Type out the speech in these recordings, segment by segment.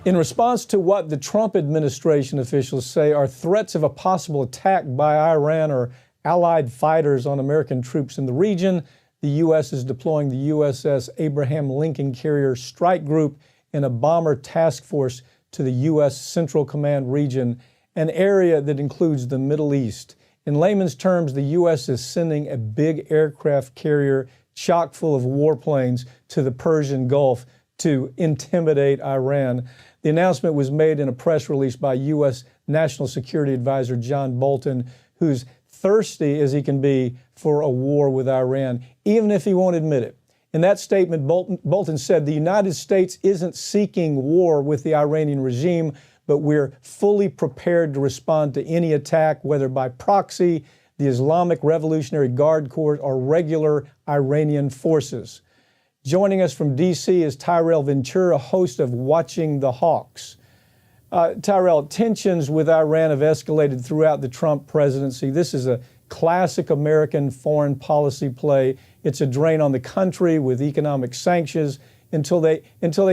In response to what the Trump administration officials say are threats of a possible attack by Iran or allied fighters on American troops in the region, the U.S. is deploying the USS Abraham Lincoln Carrier Strike Group and a bomber task force to the U.S. Central Command region, an area that includes the Middle East. In layman's terms, the U.S. is sending a big aircraft carrier chock full of warplanes to the Persian Gulf to intimidate Iran. The announcement was made in a press release by U.S. National Security Advisor John Bolton, who's thirsty as he can be for a war with Iran, even if he won't admit it. In that statement, Bolton said the United States isn't seeking war with the Iranian regime, but we're fully prepared to respond to any attack, whether by proxy, the Islamic Revolutionary Guard Corps, or regular Iranian forces. Joining us from D.C. is Tyrell Ventura, host of Watching the Hawks. Tyrell, tensions with Iran have escalated throughout the Trump presidency. This is a classic American foreign policy play. It's a drain on the country with economic sanctions until they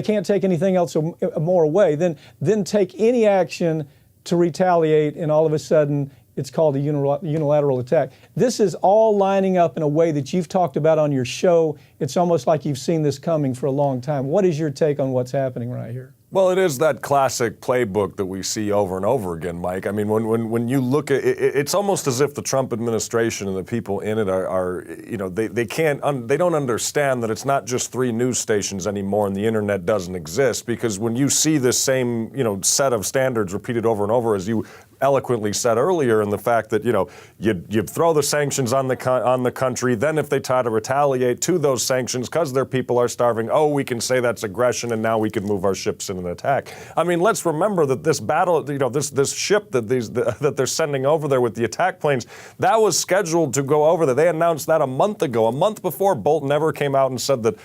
can't take anything else more away. Then take any action to retaliate, and all of a sudden it's called a unilateral attack. This is all lining up in a way that you've talked about on your show. It's almost like you've seen this coming for a long time. What is your take on what's happening right here? Well, it is that classic playbook that we see over and over again, Mike. I mean, when you look at it, it's almost as if the Trump administration and the people in it are they don't understand that it's not just 3 news stations anymore and the internet doesn't exist, because when you see this same, set of standards repeated over and over, as you eloquently said earlier, and the fact that, you throw the sanctions on the country, then if they try to retaliate to those sanctions because their people are starving, we can say that's aggression, and now we can move our ships in an attack. I mean, let's remember that this battle, this ship that they're sending over there with the attack planes, that was scheduled to go over there. They announced that a month ago, a month before Bolton ever came out and said that,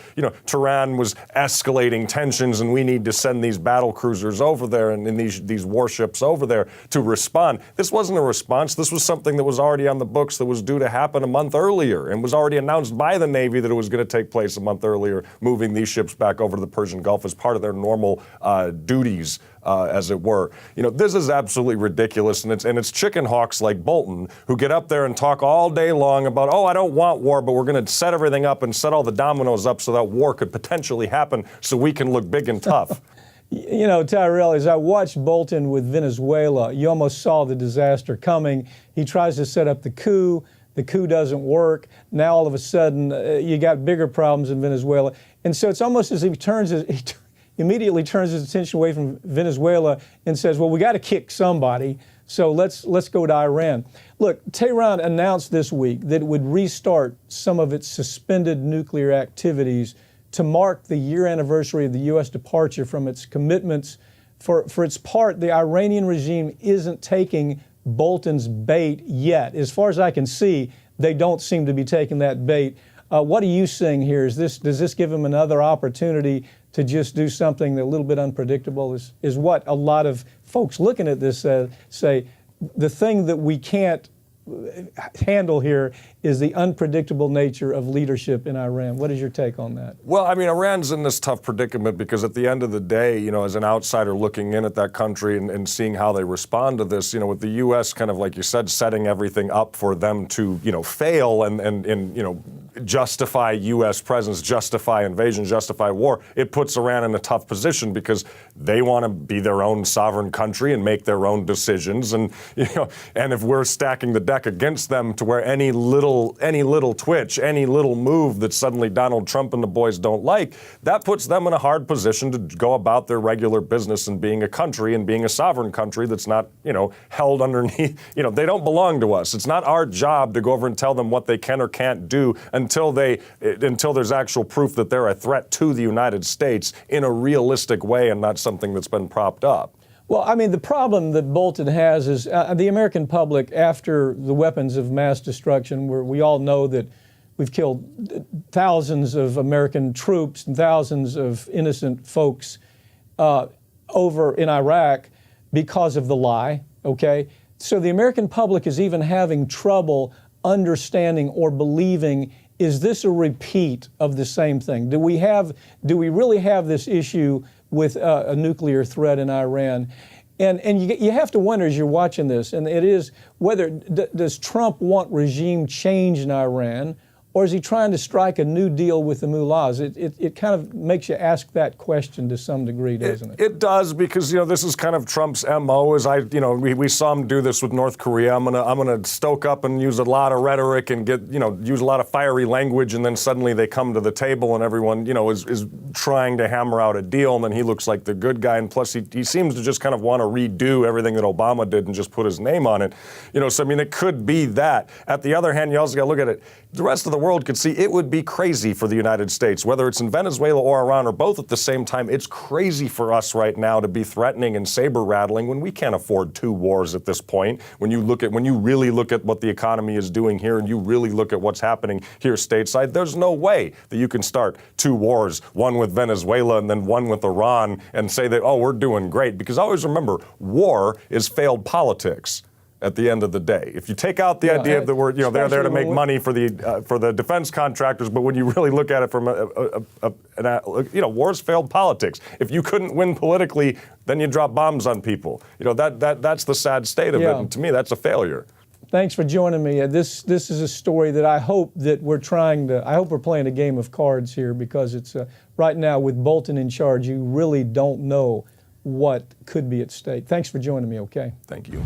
Tehran was escalating tensions and we need to send these battle cruisers over there and these warships over there to respond. This wasn't a response. This was something that was already on the books, that was due to happen a month earlier, and was already announced by the Navy that it was going to take place a month earlier, moving these ships back over to the Persian Gulf as part of their normal duties, as it were. This is absolutely ridiculous, and it's chicken hawks like Bolton who get up there and talk all day long about, I don't want war, but we're going to set everything up and set all the dominoes up so that war could potentially happen so we can look big and tough. Tyrell, as I watched Bolton with Venezuela, you almost saw the disaster coming. He tries to set up the coup. The coup doesn't work. Now, all of a sudden, you got bigger problems in Venezuela. And so it's almost as if he immediately turns his attention away from Venezuela and says, well, we got to kick somebody, so let's go to Iran. Look, Tehran announced this week that it would restart some of its suspended nuclear activities to mark the year anniversary of the U.S. departure from its commitments. For its part, the Iranian regime isn't taking Bolton's bait yet. As far as I can see, they don't seem to be taking that bait. What are you seeing here? Does this give them another opportunity to just do something a little bit unpredictable? Is what a lot of folks looking at this say, the thing that we can't handle here is the unpredictable nature of leadership in Iran. What is your take on that? Well, I mean, Iran's in this tough predicament because at the end of the day, as an outsider looking in at that country and seeing how they respond to this, with the U.S. kind of, like you said, setting everything up for them to, fail and justify U.S. presence, justify invasion, justify war, it puts Iran in a tough position because they want to be their own sovereign country and make their own decisions. And, and if we're stacking the deck against them to where any little twitch, any little move that suddenly Donald Trump and the boys don't like, that puts them in a hard position to go about their regular business and being a country and being a sovereign country that's not, held underneath, they don't belong to us. It's not our job to go over and tell them what they can or can't do until there's actual proof that they're a threat to the United States in a realistic way and not something that's been propped up. Well, I mean, the problem that Bolton has is the American public, after the weapons of mass destruction, where we all know that we've killed thousands of American troops and thousands of innocent folks over in Iraq because of the lie, okay? So the American public is even having trouble understanding or believing, is this a repeat of the same thing? Do we really have this issue with a nuclear threat in Iran. And you have to wonder as you're watching this, and it is whether does Trump want regime change in Iran, or is he trying to strike a new deal with the mullahs? It kind of makes you ask that question to some degree, doesn't it? It does, because this is kind of Trump's MO. We saw him do this with North Korea. I'm gonna stoke up and use a lot of rhetoric and use a lot of fiery language, and then suddenly they come to the table and everyone is trying to hammer out a deal, and then he looks like the good guy. And plus he seems to just kind of want to redo everything that Obama did and just put his name on it. So I mean, it could be that. At the other hand, you also got to look at it. The rest of the world could see it would be crazy for the United States, whether it's in Venezuela or Iran or both at the same time. It's crazy for us right now to be threatening and saber rattling when we can't afford 2 wars at this point. When you really look at what the economy is doing here, and you really look at what's happening here stateside, there's no way that you can start 2 wars, one with Venezuela and then one with Iran, and say that, oh, we're doing great. Because always remember, war is failed politics. At the end of the day, if you take out the idea that they're there to make money for the defense contractors, but when you really look at it from war's failed politics. If you couldn't win politically, then you drop bombs on people. That's the sad state of it, and to me, that's a failure. Thanks for joining me. This is a story that I hope that we're playing a game of cards here, because it's right now with Bolton in charge, you really don't know what could be at stake. Thanks for joining me. Okay. Thank you.